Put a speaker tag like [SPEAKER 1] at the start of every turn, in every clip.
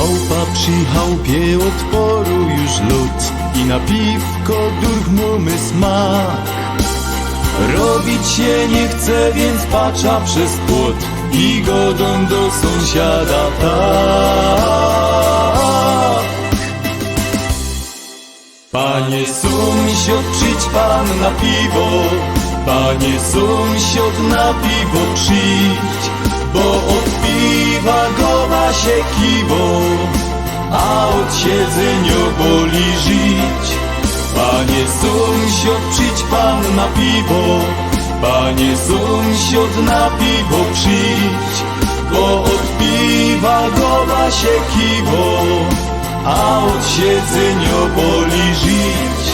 [SPEAKER 1] Chałupa przy chałupie odporu już lód i na piwko durchmumy smak. Robić się nie chce, więc patrza przez płot i godą do sąsiada tak. Panie sąsiad, przyjdź pan na piwo, panie sąsiad, na piwo przyjdź, bo od piwa gowa się kiwo, a od siedzenia boli żyć. Panie sąsiad, przyjdź pan na piwo, panie sąsiad, na piwo przyjdź, bo od piwa gowa się kiwo, a od siedzenia boli żyć.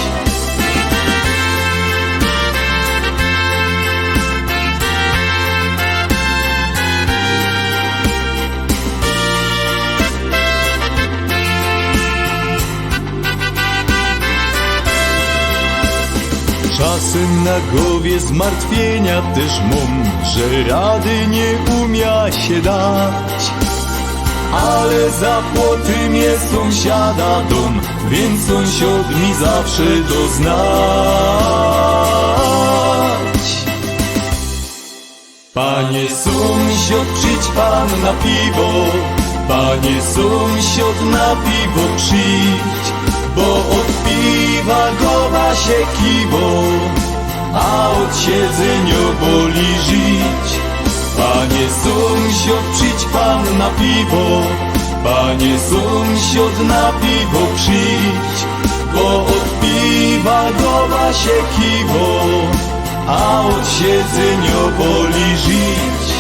[SPEAKER 1] Czasem na głowie zmartwienia też mam, że rady nie umia się dać. Ale za płotem jest sąsiada dom, więc sąsiad mi zawsze doznać. Panie sąsiad, przyjdź pan na piwo, panie sąsiad, na piwo przyjdź, bo od piwa gowa się kiwo, a od siedzenia boli żyć. Panie sąsiad, przyjdź pan na piwo, panie sąsiad, na piwo przyjdź, bo od piwa gowa się kiwo, a od siedzenia boli żyć.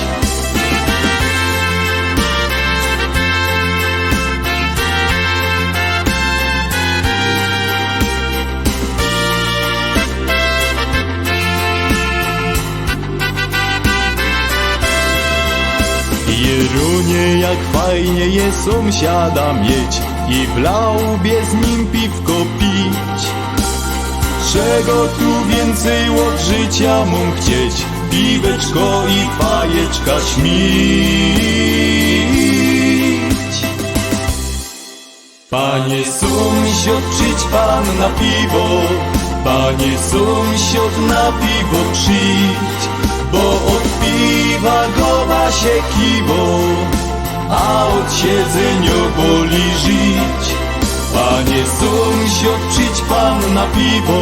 [SPEAKER 1] Jerunie, jak fajnie jest sąsiada mieć i w laubie z nim piwko pić. Czego tu więcej od życia mam chcieć? Piweczko i fajeczka śmić. Panie sąsiad, przyjdź pan na piwo, panie sąsiad, na piwo przyjdź, bo od piwa gowa się kiwo, a od siedzenia boli żyć. Panie sąsiad, przyjdź pan na piwo,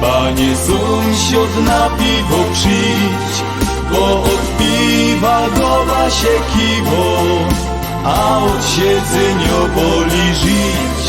[SPEAKER 1] panie sąsiad, na piwo przyjdź, bo od piwa gowa się kiwo, a od siedzenia boli żyć.